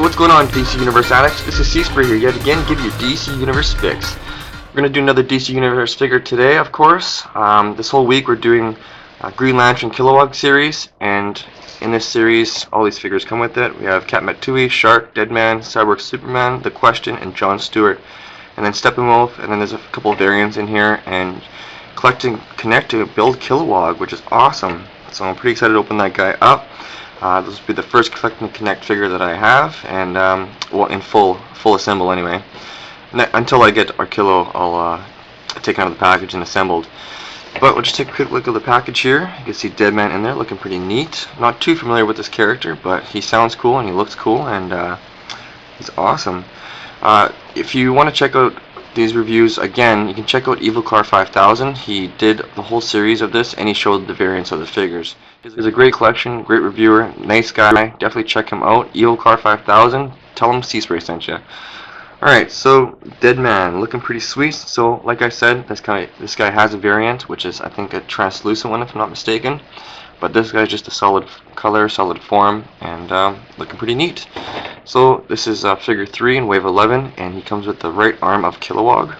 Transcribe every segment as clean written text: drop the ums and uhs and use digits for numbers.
what's going on, DC Universe addicts? This is C-Spray here yet again, give you DC Universe fix. We're going to do another DC Universe figure today, of course. This whole week we're doing Green Lantern Kilowog series, and in this series all these figures come with it. We have Cat Matsui, Shark, DEADMAN, Cyborg Superman, The Question, and John Stewart. And then Steppenwolf, and then there's a couple of variants in here, and connect to build Kilowog, which is awesome. So I'm pretty excited to open that guy up. This will be the first collect and connect figure that I have, and well, in full assemble anyway. Until I get our Kilo, I'll take it out of the package and assembled. But we'll just take a quick look at the package here. You can see DEADMAN in there, looking pretty neat. Not too familiar with this character, but he sounds cool and he looks cool, and he's awesome. If you want to check out these reviews again, you can check out Evil Car 5000. He did the whole series of this, and he showed the variants of the figures. He's a great collection, great reviewer, nice guy. Definitely check him out. Evil Car 5000. Tell him C-Spray sent you. Alright, so DEADMAN, looking pretty sweet. So, like I said, this guy has a variant, which is, I think, a translucent one, if I'm not mistaken. But this guy's just a solid color, solid form, and looking pretty neat. So this is figure 3 in wave 11, and he comes with the right arm of Kilowog.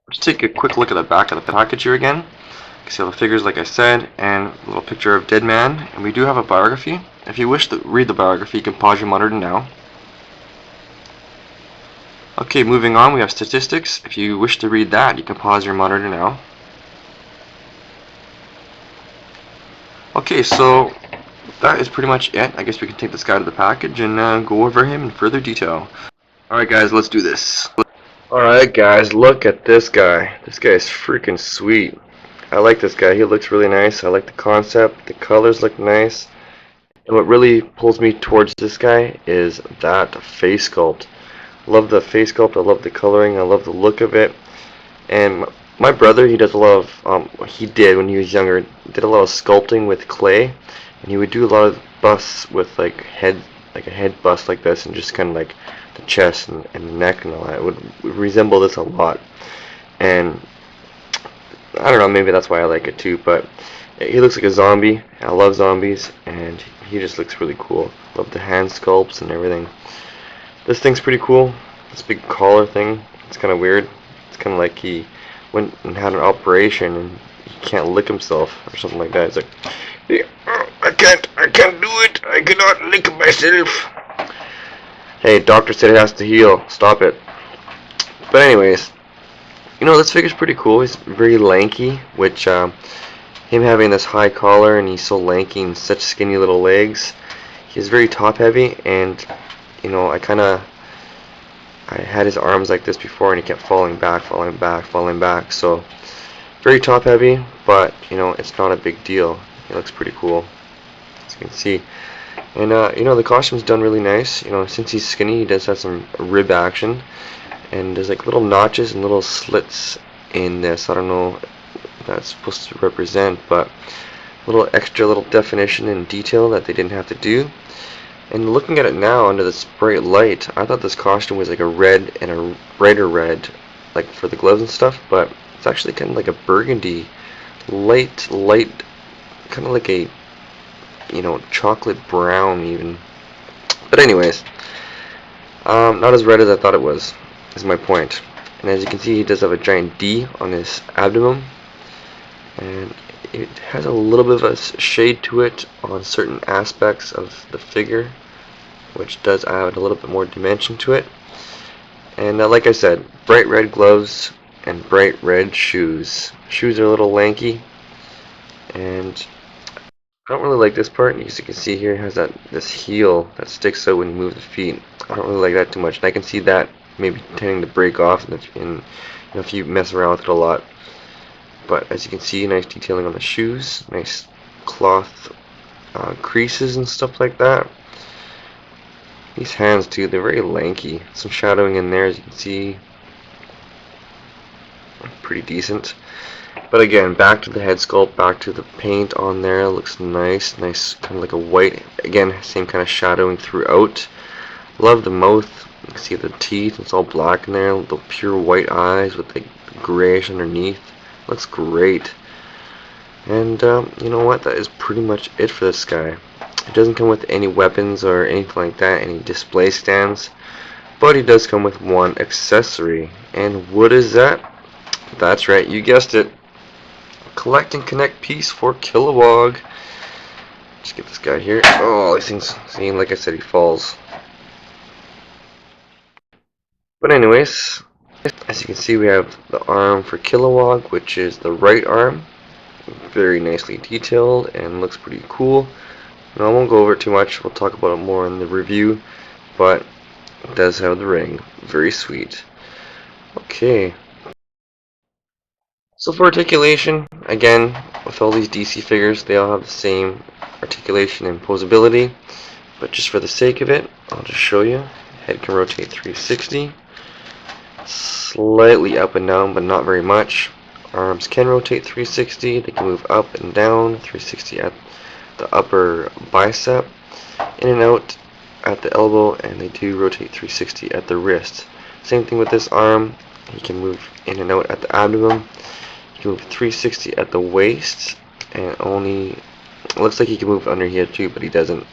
Let's take a quick look at the back of the package here again. You can see all the figures, like I said, and a little picture of DEADMAN. And we do have a biography. If you wish to read the biography, you can pause your monitor now. Okay, moving on, we have statistics. If you wish to read that, you can pause your monitor now. Okay, so that is pretty much it. I guess we can take this guy to the package and go over him in further detail. Alright guys, let's do this. Alright guys, look at this guy. This guy is freaking sweet. I like this guy. He looks really nice. I like the concept. The colors look nice. And what really pulls me towards this guy is that face sculpt. Love the face sculpt. I love the coloring. I love the look of it. And my brother, he does a lot of, he did when he was younger, did a lot of sculpting with clay, and he would do a lot of busts with like a head bust like this, and just kind of like the chest and the neck and all that. It would resemble this a lot, and I don't know, maybe that's why I like it too. But he looks like a zombie. I love zombies, and he just looks really cool. Love the hand sculpts and everything. This thing's pretty cool. This big collar thing, it's kind of weird. It's kind of like he went and had an operation and he can't lick himself or something like that. It's like, yeah, I can't do it. I cannot lick myself. Hey, doctor said it has to heal. Stop it. But anyways, you know, this figure's pretty cool. He's very lanky, which him having this high collar and he's so lanky and such skinny little legs, he's very top heavy, and you know, I had his arms like this before, and he kept falling back. So very top heavy, but you know, it's not a big deal. He looks pretty cool, as you can see. And you know, the costume's done really nice. You know, since he's skinny, he does have some rib action, and there's like little notches and little slits in this. I don't know what that's supposed to represent, but a little extra little definition and detail that they didn't have to do. And looking at it now under this bright light, I thought this costume was like a red and a brighter red, like for the gloves and stuff, but it's actually kind of like a burgundy, light, kind of like a, you know, chocolate brown even. But anyways, not as red as I thought it was, is my point. And as you can see, he does have a giant D on his abdomen, and it has a little bit of a shade to it on certain aspects of the figure, which does add a little bit more dimension to it. And like I said, bright red gloves and bright red shoes. Shoes are a little lanky, and I don't really like this part. As you can see here, it has this heel that sticks out when you move the feet. I don't really like that too much, and I can see that maybe tending to break off if you mess around with it a lot. But as you can see, nice detailing on the shoes, nice cloth creases and stuff like that. These hands too, they're very lanky. Some shadowing in there, as you can see. Pretty decent. But again, back to the head sculpt, back to the paint on there. Looks nice, kind of like a white. Again, same kind of shadowing throughout. Love the mouth. You can see the teeth, it's all black in there. The pure white eyes with the grayish underneath. Looks great. And you know what, that is pretty much it for this guy. It doesn't come with any weapons or anything like that, any display stands, but he does come with one accessory. And what is that? That's right, you guessed it. Collect and connect piece for Kilowog. Let's get this guy here. Oh, these things, see, like I said, he falls. But anyways, as you can see, we have the arm for Kilowog, which is the right arm. Very nicely detailed and looks pretty cool. Now, I won't go over it too much. We'll talk about it more in the review, but it does have the ring. Very sweet. Okay. So for articulation, again, with all these DC figures, they all have the same articulation and posability, but just for the sake of it, I'll just show you. Head can rotate 360, slightly up and down, but not very much. Arms can rotate 360, they can move up and down, 360 at the upper bicep, in and out at the elbow, and they do rotate 360 at the wrist. Same thing with this arm, he can move in and out at the abdomen. He can move 360 at the waist, and only looks like he can move under here too, but he doesn't.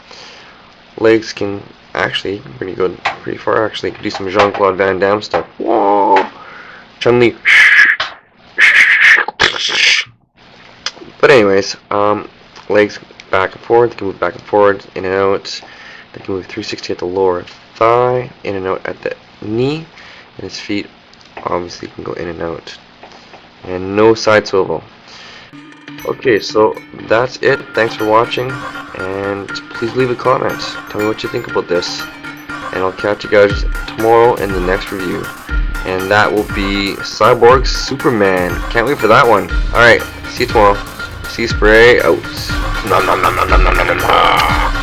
Legs can actually pretty good, pretty far actually. Could do some Jean-Claude Van Damme stuff. Whoa, Chun-Li. But anyways, legs back and forward. They can move back and forward, in and out. They can move 360 at the lower thigh, in and out at the knee, and his feet obviously can go in and out. And no side swivel. Okay, so that's it. Thanks for watching, and please leave a comment. Tell me what you think about this, and I'll catch you guys tomorrow in the next review, and that will be Cyborg Superman. Can't wait for that one. Alright, see you tomorrow. See Spray out. Nom nom nom nom nom nom nom nom.